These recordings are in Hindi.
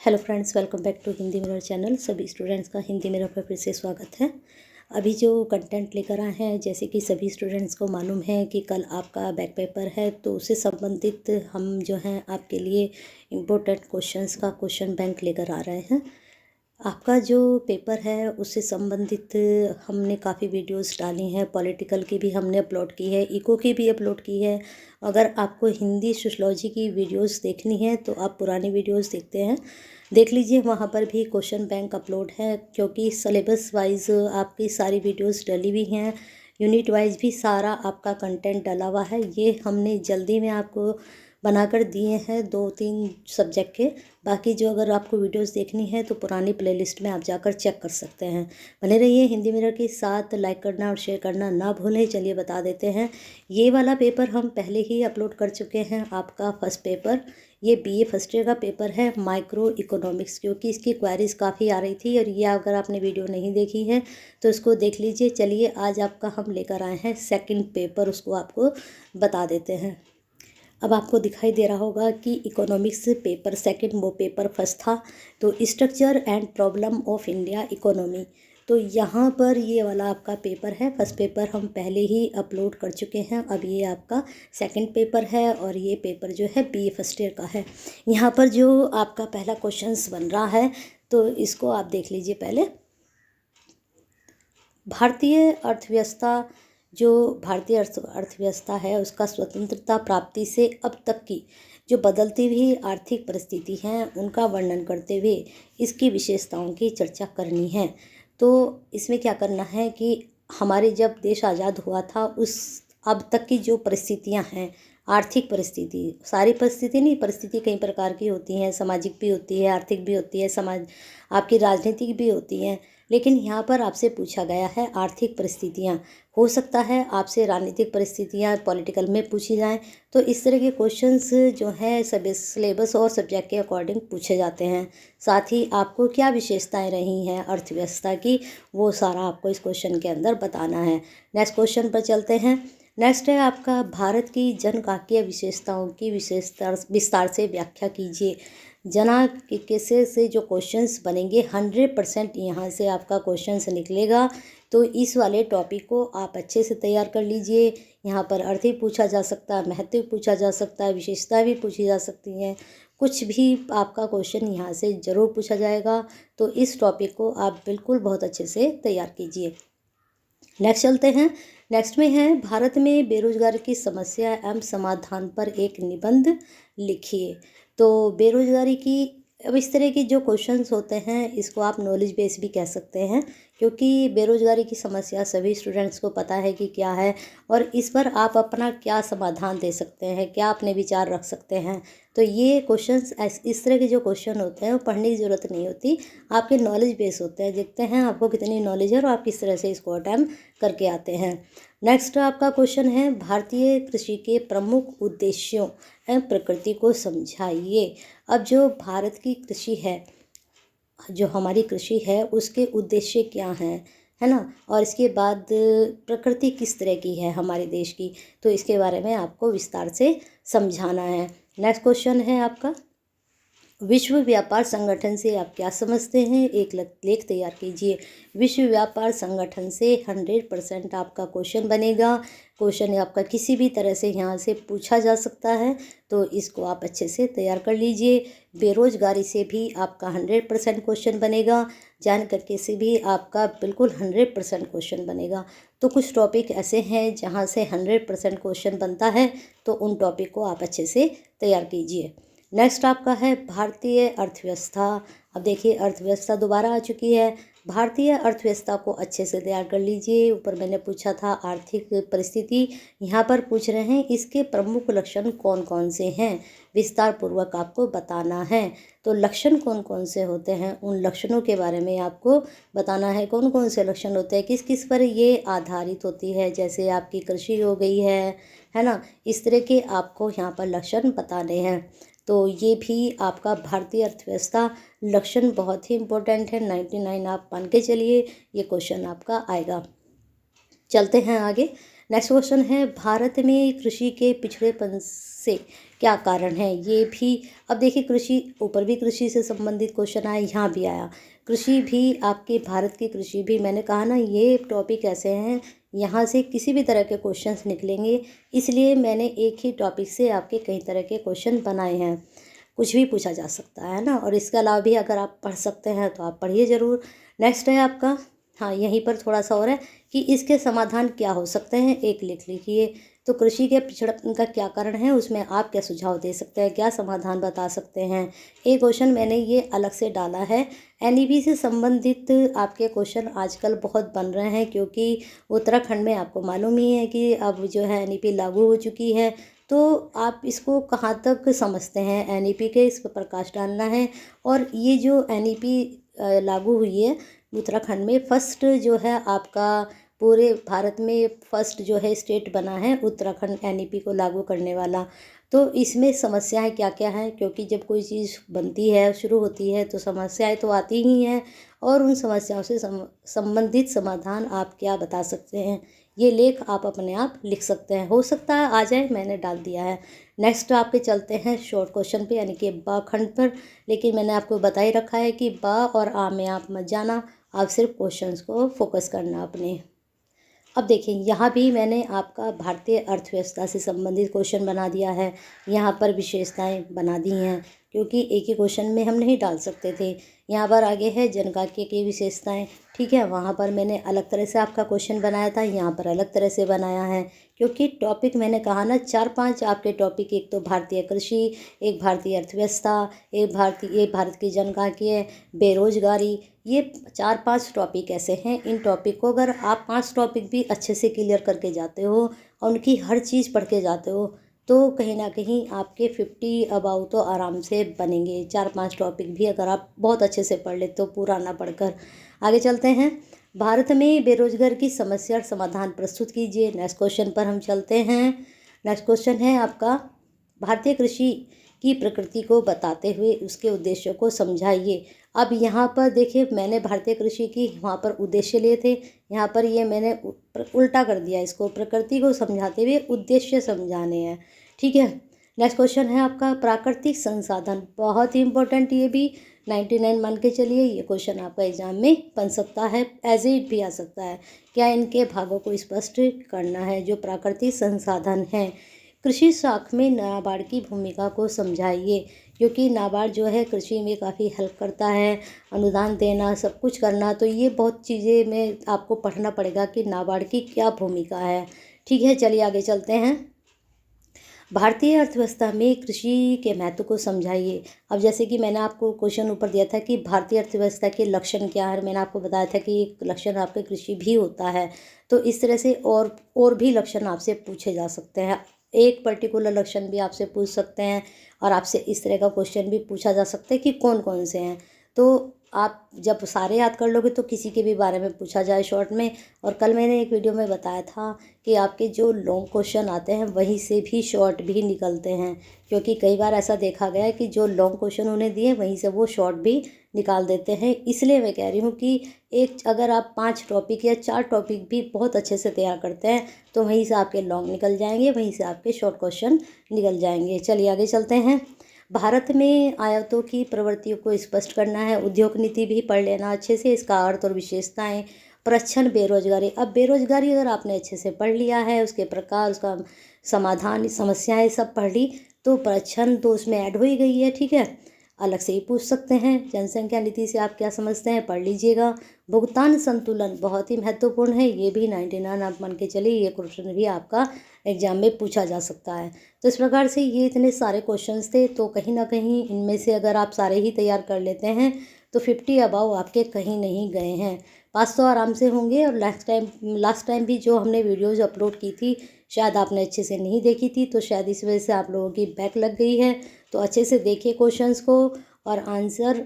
Hello friends, welcome back to Hindi mirror channel. सभी स्टूडेंट्स का हिंदी मिरर पर फिर से स्वागत है। अभी जो कंटेंट लेकर आए हैं, जैसे कि सभी स्टूडेंट्स को मालूम है कि कल आपका बैक पेपर है, तो उससे संबंधित हम जो हैं आपके लिए इम्पोर्टेंट क्वेश्चंस का क्वेश्चन बैंक लेकर आ रहे हैं। आपका जो पेपर है उससे संबंधित हमने काफ़ी वीडियोस डाली हैं। पॉलिटिकल की भी हमने अपलोड की है, इको की भी अपलोड की है। अगर आपको हिंदी सोशलॉजी की वीडियोस देखनी है तो आप पुरानी वीडियोस देख लीजिए, वहाँ पर भी क्वेश्चन बैंक अपलोड है। क्योंकि सिलेबस वाइज आपकी सारी वीडियोस डली हुई हैं, यूनिट वाइज भी सारा आपका कंटेंट डला हुआ है। ये हमने जल्दी में आपको बनाकर दिए हैं 2-3 सब्जेक्ट के। बाकी जो अगर आपको वीडियोस देखनी है तो पुरानी प्लेलिस्ट में आप जाकर चेक कर सकते हैं। बने रहिए हिंदी मिरर के साथ, लाइक करना और शेयर करना ना भूलें। चलिए बता देते हैं, ये वाला पेपर हम पहले ही अपलोड कर चुके हैं। आपका फर्स्ट पेपर, ये बीए फर्स्ट ईयर का पेपर है, माइक्रो इकोनॉमिक्स, क्योंकि इसकी क्वेरीज काफ़ी आ रही थी। और ये अगर आपने वीडियो नहीं देखी है तो इसको देख लीजिए। चलिए आज आपका हम लेकर आए हैं सेकंड पेपर, उसको आपको बता देते हैं। अब आपको दिखाई दे रहा होगा कि इकोनॉमिक्स पेपर सेकंड, वो पेपर फर्स्ट था। तो structure and problem of India economy, तो यहाँ पर ये वाला आपका पेपर है। फर्स्ट पेपर हम पहले ही अपलोड कर चुके हैं। अब ये आपका सेकंड पेपर है और ये पेपर जो है बीए फर्स्ट ईयर का है। यहाँ पर जो आपका पहला क्वेश्चंस बन रहा है तो इसको आप देख लीजिए पहले। भारतीय अर्थव्यवस्था, जो भारतीय अर्थव्यवस्था है उसका स्वतंत्रता प्राप्ति से अब तक की जो बदलती हुई आर्थिक परिस्थिति हैं उनका वर्णन करते हुए इसकी विशेषताओं की चर्चा करनी है। तो इसमें क्या करना है कि हमारे जब देश आज़ाद हुआ था उस अब तक की जो परिस्थितियां हैं, आर्थिक परिस्थिति, सारी परिस्थिति नहीं, परिस्थिति कई प्रकार की होती हैं, सामाजिक भी होती है, आर्थिक भी होती है, समाज आपकी राजनीतिक भी होती हैं। लेकिन यहाँ पर आपसे पूछा गया है आर्थिक परिस्थितियाँ। हो सकता है आपसे राजनीतिक परिस्थितियाँ पॉलिटिकल में पूछी जाएं। तो इस तरह के क्वेश्चंस जो है सब सिलेबस और सब्जेक्ट के अकॉर्डिंग पूछे जाते हैं। साथ ही आपको क्या विशेषताएं रही हैं अर्थव्यवस्था की, वो सारा आपको इस क्वेश्चन के अंदर बताना है। नेक्स्ट क्वेश्चन पर चलते हैं। नेक्स्ट है आपका, भारत की जनकांकीय विशेषताओं की विस्तार से व्याख्या कीजिए। जनकांकीय से जो क्वेश्चंस बनेंगे 100% यहाँ से आपका क्वेश्चंस निकलेगा। तो इस वाले टॉपिक को आप अच्छे से तैयार कर लीजिए। यहाँ पर अर्थ भी पूछा जा सकता है, महत्व पूछा जा सकता है, विशेषता भी पूछी जा सकती हैं। कुछ भी आपका क्वेश्चन यहाँ से ज़रूर पूछा जाएगा। तो इस टॉपिक को आप बिल्कुल बहुत अच्छे से तैयार कीजिए। नेक्स्ट चलते हैं। नेक्स्ट में है, भारत में बेरोजगारी की समस्या एवं समाधान पर एक निबंध लिखिए। तो बेरोजगारी की, अब इस तरह की जो क्वेश्चंस होते हैं इसको आप नॉलेज बेस भी कह सकते हैं, क्योंकि बेरोजगारी की समस्या सभी स्टूडेंट्स को पता है कि क्या है और इस पर आप अपना क्या समाधान दे सकते हैं, क्या अपने विचार रख सकते हैं। तो ये क्वेश्चंस, इस तरह के जो क्वेश्चन होते हैं वो पढ़ने की ज़रूरत नहीं होती, आपके नॉलेज बेस होते हैं। देखते हैं आपको कितनी नॉलेज है और आप किस तरह से इसको अटेम्प्ट करके आते हैं। नेक्स्ट आपका क्वेश्चन है, भारतीय कृषि के प्रमुख उद्देश्यों एवं प्रकृति को समझाइए। अब जो भारत की कृषि है, जो हमारी कृषि है उसके उद्देश्य क्या हैं, है ना, और इसके बाद प्रकृति किस तरह की है हमारे देश की, तो इसके बारे में आपको विस्तार से समझाना है। नेक्स्ट क्वेश्चन है आपका, विश्व व्यापार संगठन से आप क्या समझते हैं, एक लेख तैयार कीजिए। विश्व व्यापार संगठन से 100% आपका क्वेश्चन बनेगा। क्वेश्चन आपका किसी भी तरह से यहाँ से पूछा जा सकता है, तो इसको आप अच्छे से तैयार कर लीजिए। बेरोजगारी से भी आपका 100% क्वेश्चन बनेगा। जानकारी से भी आपका बिल्कुल 100% क्वेश्चन बनेगा। तो कुछ टॉपिक ऐसे हैं जहाँ से 100% क्वेश्चन बनता है, तो उन टॉपिक को आप अच्छे से तैयार कीजिए। नेक्स्ट आपका है भारतीय अर्थव्यवस्था। अब देखिए अर्थव्यवस्था दोबारा आ चुकी है। भारतीय अर्थव्यवस्था को अच्छे से तैयार कर लीजिए। ऊपर मैंने पूछा था आर्थिक परिस्थिति, यहाँ पर पूछ रहे हैं इसके प्रमुख लक्षण कौन कौन से हैं, विस्तार पूर्वक आपको बताना है। तो लक्षण कौन कौन से होते हैं, उन लक्षणों के बारे में आपको बताना है। कौन कौन से लक्षण होते हैं, किस किस पर ये आधारित होती है, जैसे आपकी कृषि हो गई है ना, इस तरह के आपको यहाँ पर लक्षण बताने हैं। तो ये भी आपका भारतीय अर्थव्यवस्था लक्षण बहुत ही इम्पोर्टेंट है। 99 आप मान के चलिए ये क्वेश्चन आपका आएगा। चलते हैं आगे। नेक्स्ट क्वेश्चन है, भारत में कृषि के पिछड़ेपन से क्या कारण है। ये भी अब देखिए, कृषि ऊपर भी कृषि से संबंधित क्वेश्चन आया, यहाँ भी आया। कृषि भी आपके भारत की कृषि भी, मैंने कहा ना ये टॉपिक ऐसे हैं यहाँ से किसी भी तरह के क्वेश्चंस निकलेंगे, इसलिए मैंने एक ही टॉपिक से आपके कई तरह के क्वेश्चन बनाए हैं। कुछ भी पूछा जा सकता है ना, और इसके अलावा भी अगर आप पढ़ सकते हैं तो आप पढ़िए ज़रूर। नेक्स्ट है आपका, हाँ यहीं पर थोड़ा सा और है कि इसके समाधान क्या हो सकते हैं, एक लिख लिखिए। तो कृषि के पिछड़पन का क्या कारण है, उसमें आप क्या सुझाव दे सकते हैं, क्या समाधान बता सकते हैं। एक क्वेश्चन मैंने ये अलग से डाला है। एनईपी से संबंधित आपके क्वेश्चन आजकल बहुत बन रहे हैं, क्योंकि उत्तराखंड में आपको मालूम ही है कि अब जो है एनईपी लागू हो चुकी है। तो आप इसको कहाँ तक समझते हैं, एनईपी के इस पर प्रकाश डालना है। और ये जो एनईपी लागू हुई है उत्तराखंड में, फर्स्ट जो है आपका पूरे भारत में फर्स्ट जो है स्टेट बना है उत्तराखंड एनईपी को लागू करने वाला। तो इसमें समस्याएं क्या क्या हैं, क्योंकि जब कोई चीज़ बनती है शुरू होती है तो समस्याएं तो आती ही हैं, और उन समस्याओं से संबंधित समाधान आप क्या बता सकते हैं। ये लेख आप अपने आप लिख सकते हैं, हो सकता है आ जाए, मैंने डाल दिया है। नेक्स्ट आपके चलते हैं शॉर्ट क्वेश्चन पे, यानी कि बा खंड पर। लेकिन मैंने आपको बता ही रखा है कि बा और आ में आप मत जाना, आप सिर्फ क्वेश्चंस को फोकस करना अपने। अब देखिए, यहाँ भी मैंने आपका भारतीय अर्थव्यवस्था से संबंधित क्वेश्चन बना दिया है, यहाँ पर विशेषताएं बना दी हैं, क्योंकि एक ही क्वेश्चन में हम नहीं डाल सकते थे। यहाँ पर आगे है जनकांख्यिकी की विशेषताएं, ठीक है, वहाँ पर मैंने अलग तरह से आपका क्वेश्चन बनाया था, यहाँ पर अलग तरह से बनाया है, क्योंकि टॉपिक मैंने कहा ना 4-5 आपके टॉपिक, एक तो भारतीय कृषि, एक भारतीय अर्थव्यवस्था, एक भारत की जनकांख्यिकी, बेरोजगारी, ये 4-5 टॉपिक ऐसे हैं। इन टॉपिक को अगर आप 5 टॉपिक भी अच्छे से क्लियर करके जाते हो और उनकी हर चीज़ पढ़ के जाते हो, तो कहीं ना कहीं आपके 50 अबाउ तो आराम से बनेंगे। 4-5 टॉपिक भी अगर आप बहुत अच्छे से पढ़ लेते हो, पूरा ना पढ़कर। आगे चलते हैं, भारत में बेरोजगार की समस्या और समाधान प्रस्तुत कीजिए। नेक्स्ट क्वेश्चन पर हम चलते हैं। नेक्स्ट क्वेश्चन है आपका, भारतीय कृषि की प्रकृति को बताते हुए उसके उद्देश्यों को समझाइए। अब यहाँ पर देखिए, मैंने भारतीय कृषि की वहाँ पर उद्देश्य लिए थे, यहाँ पर ये मैंने उल्टा कर दिया, इसको प्रकृति को समझाते हुए उद्देश्य समझाने हैं, ठीक है। नेक्स्ट क्वेश्चन है आपका, प्राकृतिक संसाधन, बहुत ही इंपॉर्टेंट, ये भी 99 मान के चलिए, ये क्वेश्चन आपका एग्जाम में बन सकता है, एज इट भी आ सकता है। क्या इनके भागों को स्पष्ट करना है, जो प्राकृतिक संसाधन हैं। कृषि शाख में नाबार्ड की भूमिका को समझाइए, क्योंकि नाबार्ड जो है कृषि में काफ़ी हेल्प करता है, अनुदान देना, सब कुछ करना, तो ये बहुत चीज़ें में आपको पढ़ना पड़ेगा कि नाबार्ड की क्या भूमिका है, ठीक है। चलिए आगे चलते हैं, भारतीय अर्थव्यवस्था में कृषि के महत्व को समझाइए। अब जैसे कि मैंने आपको क्वेश्चन ऊपर दिया था कि भारतीय अर्थव्यवस्था के लक्षण क्या है, मैंने आपको बताया था कि एक लक्षण आपके कृषि भी होता है। तो इस तरह से और भी लक्षण आपसे पूछे जा सकते हैं, एक पर्टिकुलर लक्षण भी आपसे पूछ सकते हैं, और आपसे इस तरह का क्वेश्चन भी पूछा जा सकता है कि कौन कौन से हैं। तो आप जब सारे याद कर लोगे तो किसी के भी बारे में पूछा जाए शॉर्ट में। और कल मैंने एक वीडियो में बताया था कि आपके जो लॉन्ग क्वेश्चन आते हैं वहीं से भी शॉर्ट भी निकलते हैं, क्योंकि कई बार ऐसा देखा गया है कि जो लॉन्ग क्वेश्चन उन्हें दिए वहीं से वो शॉर्ट भी निकाल देते हैं। इसलिए मैं कह रही हूँ कि एक अगर आप 5 टॉपिक या 4 टॉपिक भी बहुत अच्छे से तैयार करते हैं तो वहीं से आपके लॉन्ग निकल जाएंगे, वहीं से आपके शॉर्ट क्वेश्चन निकल जाएंगे। चलिए आगे चलते हैं, भारत में आयातों की प्रवृत्तियों को स्पष्ट करना है, उद्योग नीति भी पढ़ लेना अच्छे से, इसका अर्थ और विशेषताएं, प्रच्छन्न बेरोजगारी। अब बेरोजगारी अगर आपने अच्छे से पढ़ लिया है, उसके प्रकार, उसका समाधान, समस्याएं सब पढ़ ली, तो प्रच्छन्न तो उसमें ऐड हो ही गई है, ठीक है। अलग से ही पूछ सकते हैं, जनसंख्या नीति से आप क्या समझते हैं, पढ़ लीजिएगा। भुगतान संतुलन बहुत ही महत्वपूर्ण है, ये भी 99 आप मान के चलिए, ये क्वेश्चन भी आपका एग्जाम में पूछा जा सकता है। तो इस प्रकार से ये इतने सारे क्वेश्चंस थे, तो कहीं ना कहीं इनमें से अगर आप सारे ही तैयार कर लेते हैं तो 50 अबाव आपके कहीं नहीं गए हैं, पास तो आराम से होंगे। और लास्ट टाइम भी जो हमने वीडियोज़ अपलोड की थी शायद आपने अच्छे से नहीं देखी थी, तो शायद इस वजह से आप लोगों की बैक लग गई है। तो अच्छे से देखिए क्वेश्चंस को, और आंसर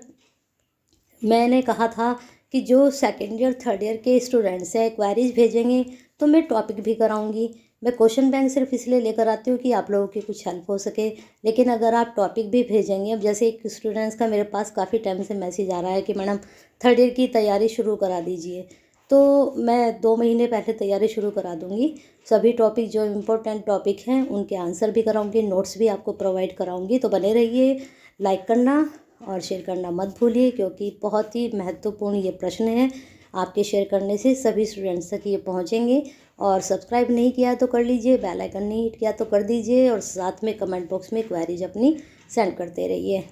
मैंने कहा था कि जो सेकेंड ईयर थर्ड ईयर के स्टूडेंट्स हैं क्वेरीज भेजेंगे तो मैं टॉपिक भी कराऊंगी। मैं क्वेश्चन बैंक सिर्फ इसलिए लेकर आती हूँ कि आप लोगों की कुछ हेल्प हो सके, लेकिन अगर आप टॉपिक भी भेजेंगे, अब जैसे एक स्टूडेंट्स का मेरे पास काफ़ी टाइम से मैसेज आ रहा है कि मैडम थर्ड ईयर की तैयारी शुरू करा दीजिए, तो मैं 2 महीने पहले तैयारी शुरू करा दूँगी। सभी टॉपिक जो इम्पोर्टेंट टॉपिक हैं उनके आंसर भी कराऊँगी, नोट्स भी आपको प्रोवाइड कराऊँगी। तो बने रहिए, लाइक करना और शेयर करना मत भूलिए, क्योंकि बहुत ही महत्वपूर्ण ये प्रश्न है। आपके शेयर करने से सभी स्टूडेंट्स तक ये पहुँचेंगे। और सब्सक्राइब नहीं किया तो कर लीजिए, बेल आइकन नहीं हिट किया तो कर दीजिए, और साथ में कमेंट बॉक्स में क्वेरीज अपनी सेंड करते रहिए।